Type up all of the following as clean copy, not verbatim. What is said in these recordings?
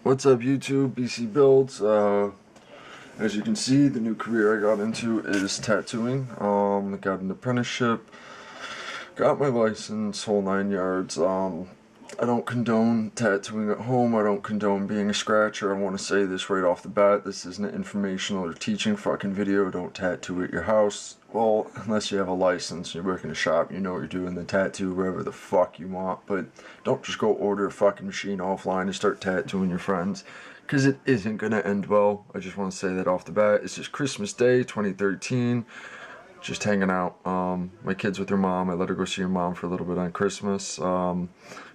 What's up, YouTube? BC Builds. As you can see, the new career I got into is tattooing. I got an apprenticeship, got my license, whole 9 yards. I don't condone tattooing at home. I don't condone being a scratcher. I want to say this right off the bat. This isn't an informational or teaching fucking video. Don't tattoo at your house. Well, unless you have a license, you work in a shop, you know what you're doing, then tattoo wherever the fuck you want. But don't just go order a fucking machine offline and start tattooing your friends, because it isn't going to end well. I just want to say that off the bat. It's just Christmas Day 2013. Just hanging out. My kid's with her mom. I let her go see her mom for a little bit on Christmas. Going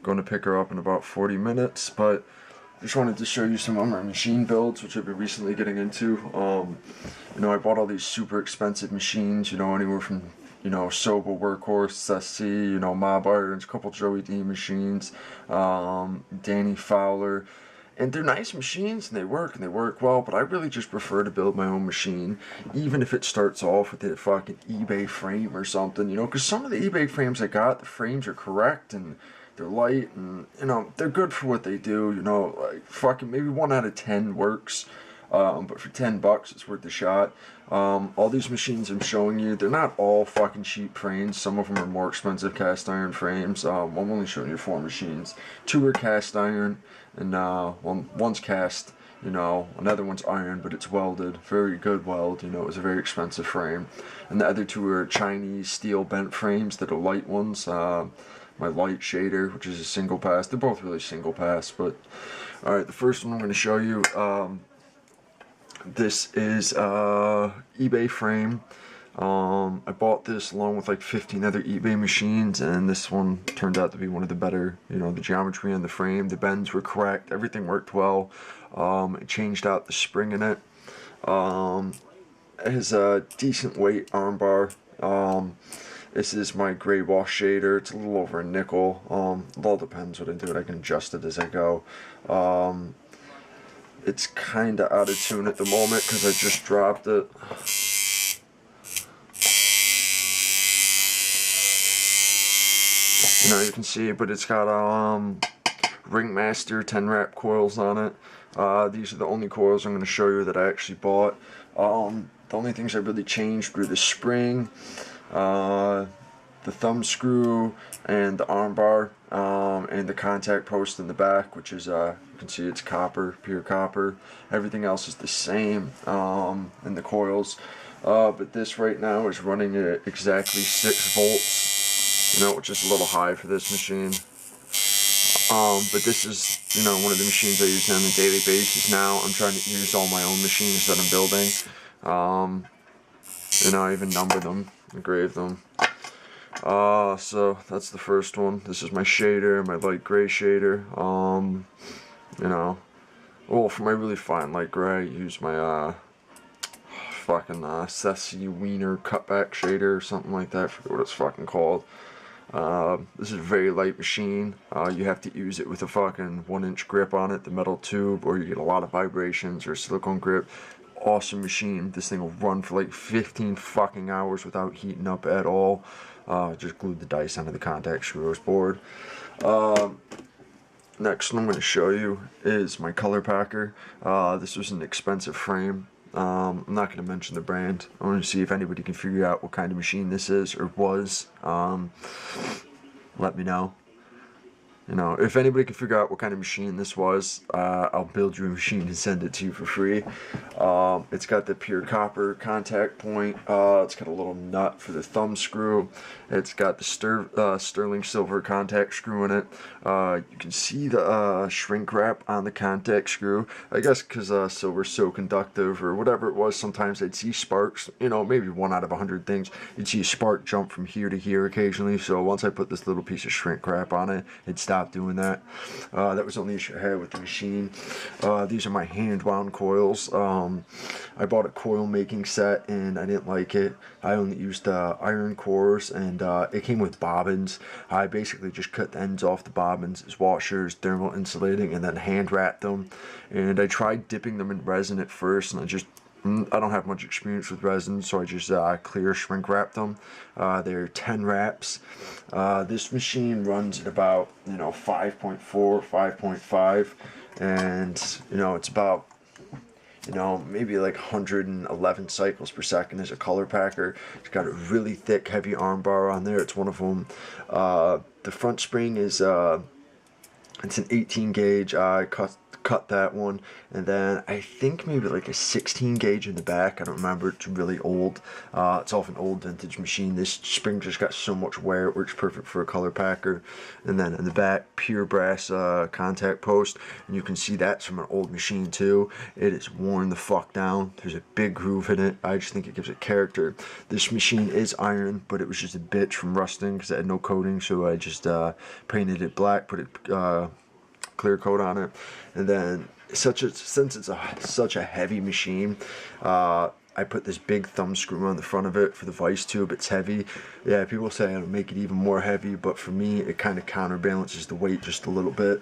to pick her up in about 40 minutes, but just wanted to show you some of my machine builds, which I've been recently getting into. I bought all these super expensive machines, anywhere from, Soba Workhorse, SC, Mob Irons, a couple Joey D machines, Danny Fowler. And they're nice machines, and they work well, but I really just prefer to build my own machine, even if it starts off with a fucking eBay frame or something, because some of the eBay frames I got, the frames are correct, and they're light, and, they're good for what they do, like, fucking maybe 1 out of 10 works, but for $10, it's worth the shot. All these machines I'm showing you, they're not all fucking cheap frames. Some of them are more expensive cast iron frames. I'm only showing you 4 machines. 2 are cast iron, and one's cast. Another one's iron, but it's welded. Very good weld. It was a very expensive frame. And the other 2 are Chinese steel bent frames that are light ones. My light shader, which is a single pass. They're both really single pass, but alright, the first one I'm going to show you. This is eBay frame. I bought this along with like 15 other eBay machines, and this one turned out to be one of the better. The geometry on the frame, the bends were correct, everything worked well. It changed out the spring in it. It has a decent weight armbar. This is my gray wash shader. It's a little over a nickel. It all depends what I do. I can adjust it as I go. It's kind of out of tune at the moment because I just dropped it. You can see, but it's got Ringmaster 10 wrap coils on it. These are the only coils I'm going to show you that I actually bought. The only things I really changed were the spring, the thumb screw, and the armbar, and the contact post in the back, which is you can see it's copper, pure copper. Everything else is the same in the coils, but this right now is running at exactly 6 volts, which is a little high for this machine. But this is, one of the machines I use on a daily basis now. I'm trying to use all my own machines that I'm building. I even number them, engrave them. So that's the first one. This is my shader, my light gray shader. Well, for my really fine light gray, I use my fucking Sessi Wiener cutback shader or something like that. I forget what it's fucking called. This is a very light machine. You have to use it with a fucking 1-inch grip on it, the metal tube, or you get a lot of vibrations, or a silicone grip. Awesome machine. This thing will run for like 15 fucking hours without heating up at all. Just glued the dice onto the contact screw I was bored. Next one I'm going to show you is my color packer. This was an expensive frame. I'm not going to mention the brand. I want to see if anybody can figure out what kind of machine this is or was. Let me know. If anybody can figure out what kind of machine this was, I'll build you a machine and send it to you for free. It's got the pure copper contact point. It's got a little nut for the thumb screw. It's got the sterling silver contact screw in it. You can see the shrink wrap on the contact screw. I guess because silver's so conductive or whatever it was, sometimes I'd see sparks. Maybe 1 out of 100 things. You'd see a spark jump from here to here occasionally. So once I put this little piece of shrink wrap on it, it stopped doing that. That was the only issue I had with the machine. These are my hand wound coils. I bought a coil making set and I didn't like it. I only used iron cores, and it came with bobbins. I basically just cut the ends off the bobbins as washers, thermal insulating, and then hand wrapped them. And I tried dipping them in resin at first, and I don't have much experience with resin, so I just clear shrink wrapped them. They're 10 wraps. This machine runs at about 5.4, 5.5, and it's about maybe like 111 cycles per second as a color packer. It's got a really thick, heavy arm bar on there. It's one of them. The front spring is it's an 18 gauge. I cut that one, and then I think maybe like a 16 gauge in the back. I don't remember. It's really old. It's off an old vintage machine. This spring just got so much wear. It works perfect for a color packer. And then in the back, pure brass contact post, and you can see that's from an old machine too. It is worn the fuck down. There's a big groove in it. I just think it gives it character. This machine is iron, but it was just a bitch from rusting because it had no coating, so I just painted it black, put it clear coat on it, and then since it's such a heavy machine, I put this big thumb screw on the front of it for the vice tube. It's heavy. Yeah, people say it'll make it even more heavy, but for me it kind of counterbalances the weight just a little bit.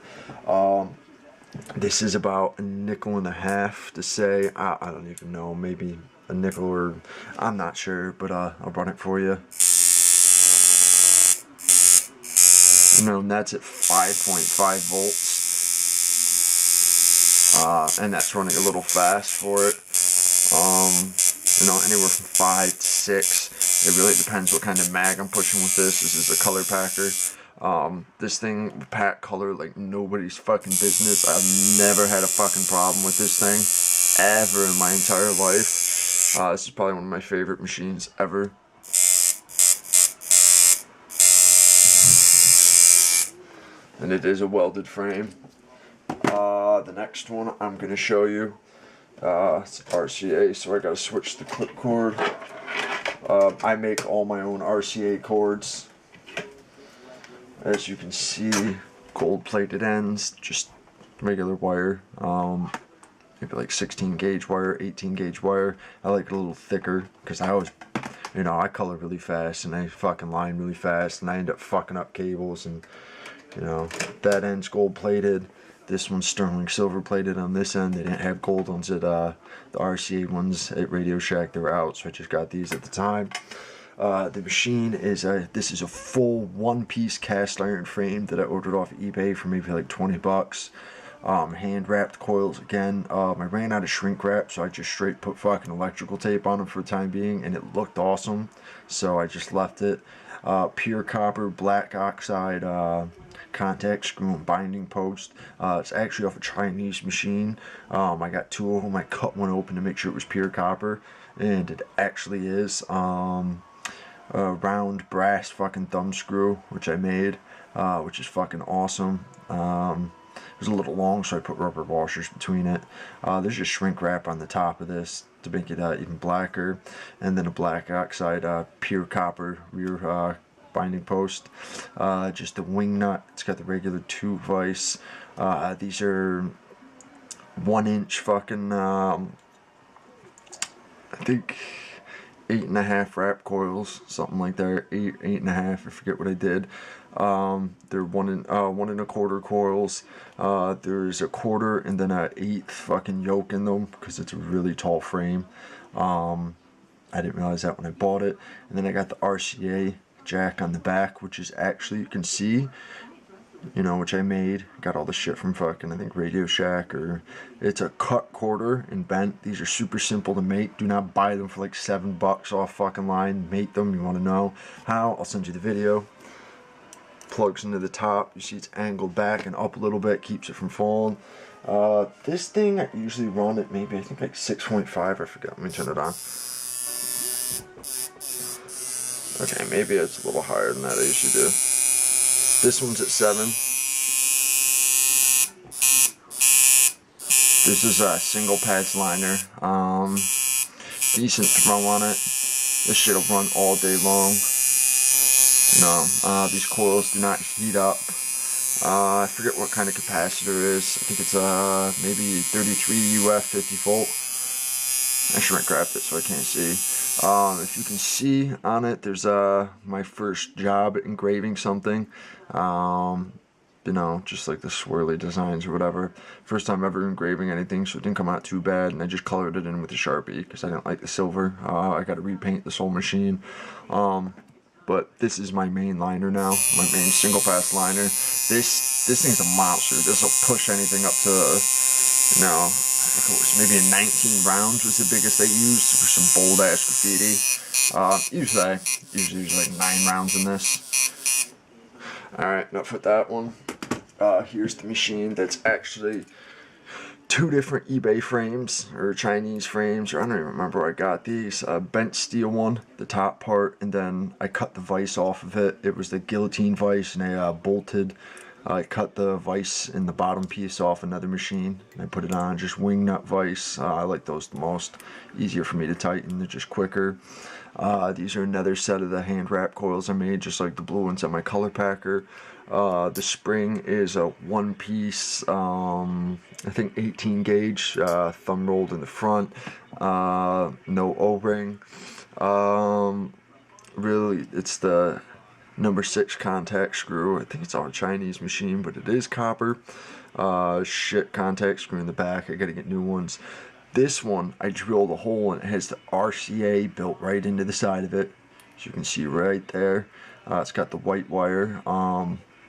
This is about $1.50 to say. I don't even know, maybe a nickel, or I'm not sure, but I'll run it for you. And that's at 5.5 volts. And that's running a little fast for it. Anywhere from 5 to 6. It really depends what kind of mag I'm pushing with this. This is a color packer. This thing will pack color like nobody's fucking business. I've never had a fucking problem with this thing ever in my entire life. This is probably one of my favorite machines ever. And it is a welded frame. The next one I'm going to show you, it's RCA, so I got to switch the clip cord. I make all my own RCA cords. As you can see, gold plated ends, just regular wire, maybe like 16 gauge wire, 18 gauge wire. I like it a little thicker because I always, I color really fast and I fucking line really fast, and I end up fucking up cables. And that end's gold plated. This one's sterling silver plated on this end. They didn't have gold ones at the RCA ones at Radio Shack. They were out, so I just got these at the time. The machine is this is a full one-piece cast iron frame that I ordered off eBay for maybe like 20 bucks. Hand wrapped coils again. I ran out of shrink wrap, so I just straight put fucking electrical tape on them for the time being, and it looked awesome, so I just left it. Pure copper black oxide contact screw and binding post. It's actually off a Chinese machine. I got two of them. I cut one open to make sure it was pure copper, and it actually is. A round brass fucking thumb screw, which I made, which is fucking awesome. It was a little long, so I put rubber washers between it. There's just shrink wrap on the top of this to make it even blacker, and then a black oxide pure copper rear binding post. Just a wing nut. It's got the regular tube vise. These are 1 inch fucking I think 8.5 wrap coils, something like that. 8.5. I forget what I did. They're 1 1.25 coils. There's a quarter and then an 1/8 fucking yoke in them because it's a really tall frame. I didn't realize that when I bought it. And then I got the RCA jack on the back, which is actually, you can see, which I made. Got all the shit from fucking, I think, Radio Shack, or it's a cut quarter and bent. These are super simple to make. Do not buy them for like $7 off fucking line. Make them. You want to know how? I'll send you the video. Plugs into the top. You see it's angled back and up a little bit, keeps it from falling. This thing I usually run at maybe, I think, like 6.5. I forgot. Let me turn it on. Okay, maybe it's a little higher than that I usually do. This one's at 7. This is a single patch liner. Decent throw on it. This shit'll run all day long. These coils do not heat up. I forget what kind of capacitor it is. I think it's maybe 33 UF 50 volt. I shrink wrapped it so I can't see. If you can see on it, there's my first job at engraving something. you know, just like the swirly designs or whatever. First time ever engraving anything, so it didn't come out too bad, and I just colored it in with a Sharpie because I didn't like the silver. I got to repaint this whole machine. But this is my main liner now, my main single pass liner. This thing's a monster. This will push anything up to, you know, I think it was maybe a 19 rounds was the biggest they used for some bold ass graffiti. Usually use like 9 rounds in this. Alright, enough with that one. Here's the machine that's actually 2 different eBay frames, or Chinese frames, or I don't even remember where I got these. Bent steel one, the top part, and then I cut the vise off of it. It was the guillotine vise, and I bolted. I cut the vise in the bottom piece off another machine, and I put it on, just wing nut vise. I like those the most. Easier for me to tighten, they're just quicker. These are another set of the hand wrap coils I made, just like the blue ones at my color packer. The spring is a 1-piece, I think 18 gauge, thumb rolled in the front, no O-ring. Really, it's the number 6 contact screw. I think it's on a Chinese machine, but it is copper. Shit contact screw in the back. I gotta get new ones. This one, I drilled a hole and it has the RCA built right into the side of it. As you can see right there. It's got the white wire.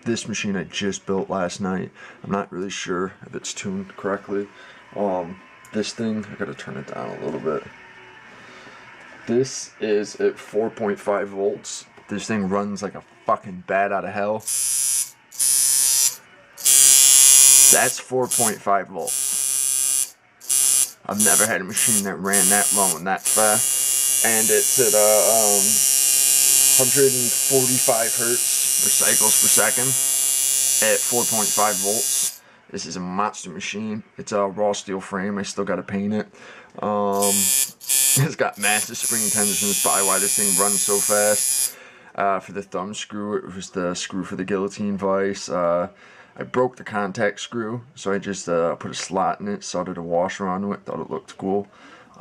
This machine I just built last night. I'm not really sure if it's tuned correctly. This thing, I gotta turn it down a little bit. This is at 4.5 volts. This thing runs like a fucking bat out of hell. That's 4.5 volts. I've never had a machine that ran that low and that fast. And it's at 145 hertz or cycles per second at 4.5 volts. This is a monster machine. It's a raw steel frame. I still gotta paint it. It's got massive spring tension. That's probably why this thing runs so fast. For the thumb screw, it was the screw for the guillotine vise. I broke the contact screw, so I just put a slot in it, soldered a washer onto it, thought it looked cool.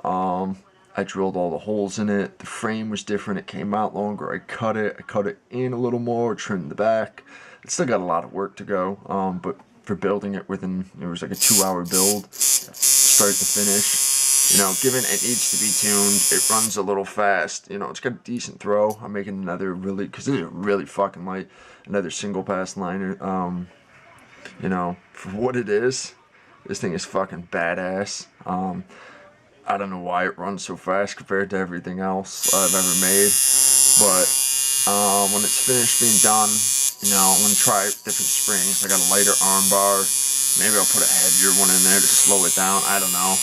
I drilled all the holes in it. The frame was different, it came out longer. I cut it in a little more, trimmed the back. It's still got a lot of work to go, but for building it within, it was like a 2-hour build, start to finish. You know, given it needs to be tuned, it runs a little fast. You know, it's got a decent throw. I'm making another really, because this is really fucking light, another single pass liner. You know, for what it is, this thing is fucking badass. I don't know why it runs so fast compared to everything else I've ever made. But when it's finished being done, you know, I'm going to try different springs. I got a lighter arm bar. Maybe I'll put a heavier one in there to slow it down. I don't know.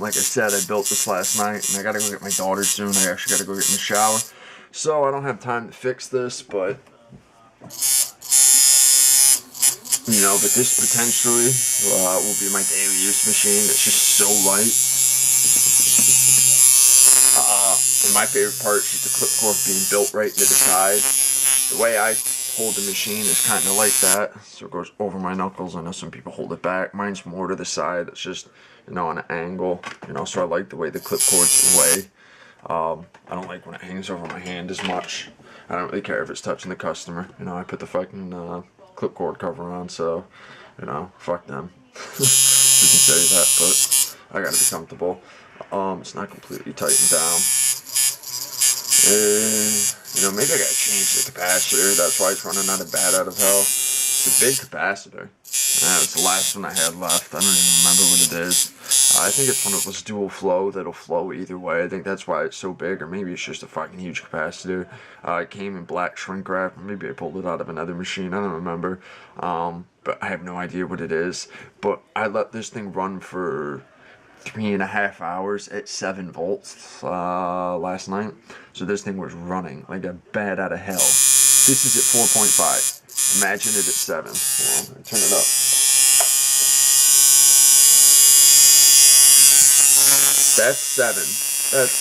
Like I said, I built this last night, and I gotta go get my daughter soon. I actually gotta go get in the shower. So I don't have time to fix this, but, you know, but this potentially will be my daily use machine. It's just so light. And my favorite part is just the clip cord being built right into the side. The way I hold the machine is kind of like that, so it goes over my knuckles. I know some people hold it back. Mine's more to the side. It's just, you know, on an angle, you know, so I like the way the clip cord's away. I don't like when it hangs over my hand as much. I don't really care if it's touching the customer. You know, I put the fucking clip cord cover on, so, you know, fuck them. You can say that, but I gotta be comfortable. It's not completely tightened down. You know, maybe I gotta change the capacitor. That's why it's running out of bat out of hell. It's a big capacitor. It's the last one I had left. I don't even remember what it is. I think it's one of those dual flow that'll flow either way. I think that's why it's so big, or maybe it's just a fucking huge capacitor. It came in black shrink wrap. Maybe I pulled it out of another machine. I don't remember. But I have no idea what it is. But I let this thing run for 3.5 hours at 7 volts last night. So this thing was running like a bat out of hell. This is at 4.5. Imagine it at 7. Hold on, let me turn it up. That's 7. That's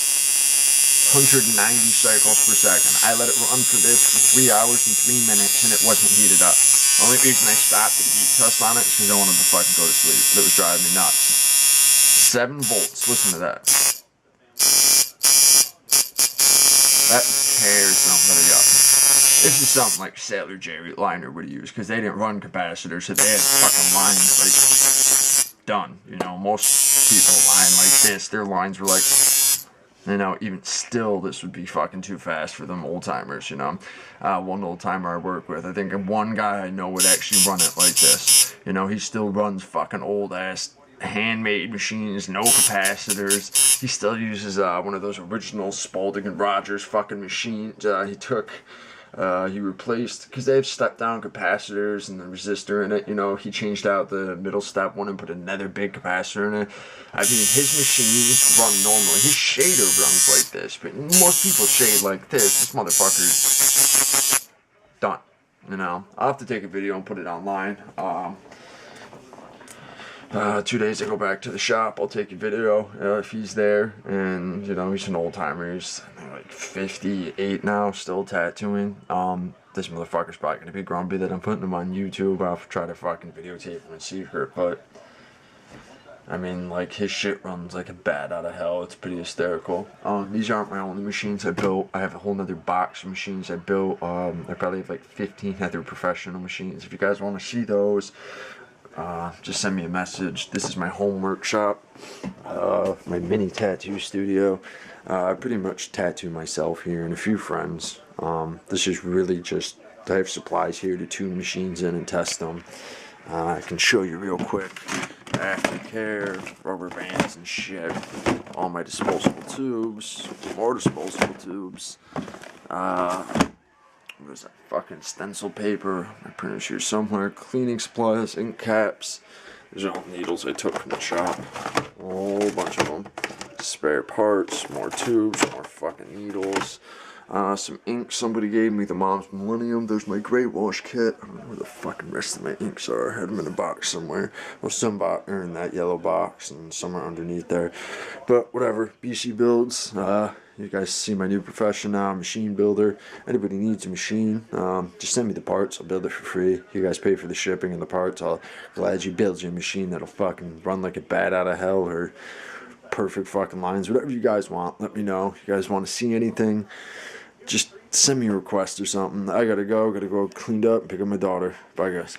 190 cycles per second. I let it run for this for 3 hours and 3 minutes, and it wasn't heated up. The only reason I stopped the heat test on it is because I wanted to fucking go to sleep. It was driving me nuts. 7 volts. Listen to that. That tears somebody up. This is something like Sailor Jerry Liner would use, because they didn't run capacitors, so they had fucking lines like done. You know, most people line like this, their lines were like, you know, even still, this would be fucking too fast for them old timers, you know. One old timer I work with, I think one guy I know would actually run it like this. You know, he still runs fucking old ass handmade machines, no capacitors. He still uses one of those original Spalding and Rogers fucking machines. He replaced, because they have step-down capacitors and the resistor in it, you know, he changed out the middle step one and put another big capacitor in it. I mean, his machines run normally. His shader runs like this, but most people shade like this. This motherfucker's done, you know. I'll have to take a video and put it online. 2 days I go back to the shop, I'll take a video if he's there, and you know, he's an old timer, he's like 58 now, still tattooing. This motherfucker's probably gonna be grumpy that I'm putting him on YouTube. I'll try to fucking videotape him in secret, but I mean, like, his shit runs like a bat out of hell. It's pretty hysterical. These aren't my only machines I built. I have a whole nother box of machines I built. I probably have like 15 other professional machines. If you guys want to see those, just send me a message. This is my home workshop, my mini tattoo studio. I pretty much tattoo myself here and a few friends. This is really just, I have supplies here to tune machines in and test them. I can show you real quick. Aftercare, rubber bands and shit. All my disposable tubes, more disposable tubes. What is that? Fucking stencil paper. My printer's here somewhere. Cleaning supplies, ink caps. These are all needles I took from the shop. A whole bunch of them. Spare parts, more tubes, more fucking needles. Some ink somebody gave me, the Mom's Millennium. There's my gray wash kit. I don't know where the fucking rest of my inks are. I had them in a box somewhere. Well, some are in that yellow box and some are underneath there. But whatever, BC Builds. You guys see my new profession now, machine builder. Anybody needs a machine, just send me the parts. I'll build it for free. You guys pay for the shipping and the parts. I'll gladly build you a machine that'll fucking run like a bat out of hell, or perfect fucking lines. Whatever you guys want, let me know. If you guys want to see anything, just send me a request or something. I gotta go clean up and pick up my daughter. Bye, guys.